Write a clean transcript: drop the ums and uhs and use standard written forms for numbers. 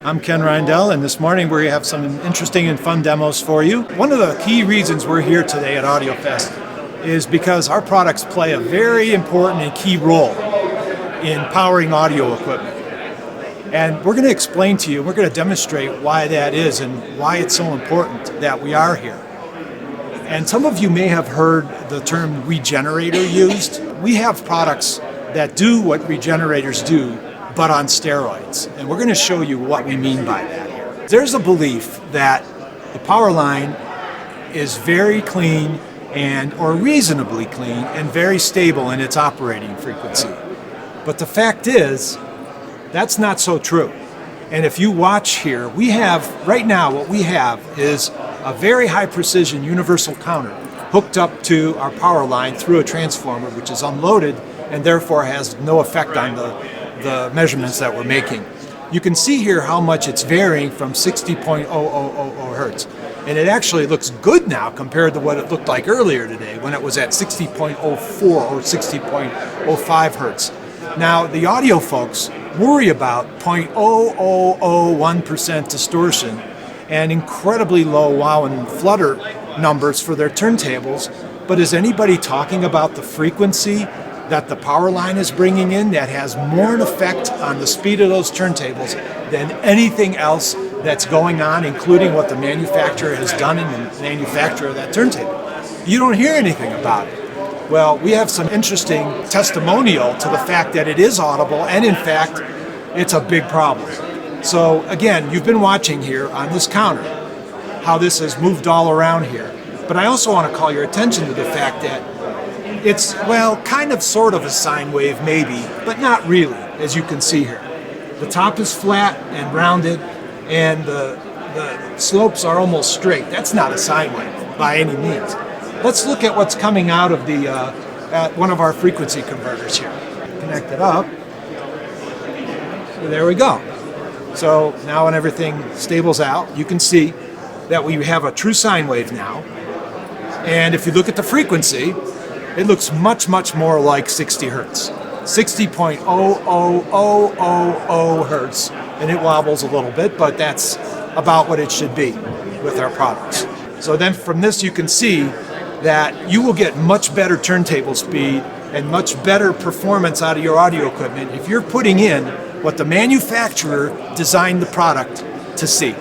I'm Ken Reindell, and this morning we have some interesting and fun demos for you. One of the key reasons we're here today at AudioFest is because our products play a very important and key role in powering audio equipment. And we're going to explain to you, we're going to demonstrate why that is and why it's so important that we are here. And some of you may have heard the term regenerator used. We have products that do what regenerators do, but on steroids. And we're going to show you what we mean by that here. There's a belief that the power line is very clean or reasonably clean and very stable in its operating frequency. But the fact is, that's not so true. And if you watch here, we have, right now, what we have is a very high precision universal counter hooked up to our power line through a transformer, which is unloaded and therefore has no effect on the measurements that we're making. You can see here how much it's varying from 60.000 hertz. And it actually looks good now compared to what it looked like earlier today when it was at 60.04 or 60.05 hertz. Now, the audio folks worry about 0.0001% distortion and incredibly low wow and flutter numbers for their turntables, but is anybody talking about the frequency that the power line is bringing in that has more an effect on the speed of those turntables than anything else that's going on, including what the manufacturer has done in the manufacture of that turntable? You don't hear anything about it. Well, we have some interesting testimonial to the fact that it is audible, and in fact, it's a big problem. So again, you've been watching here on this counter how this has moved all around here. But I also want to call your attention to the fact that it's, well, kind of sort of a sine wave maybe, but not really, as you can see here. The top is flat and rounded, and the slopes are almost straight. That's not a sine wave by any means. Let's look at what's coming out of at one of our frequency converters here. Connect it up. There we go. So now when everything stables out, you can see that we have a true sine wave now. And if you look at the frequency, it looks much, much more like 60 hertz. 60.00000 hertz. And it wobbles a little bit, but that's about what it should be with our products. So then from this you can see that you will get much better turntable speed and much better performance out of your audio equipment if you're putting in what the manufacturer designed the product to see.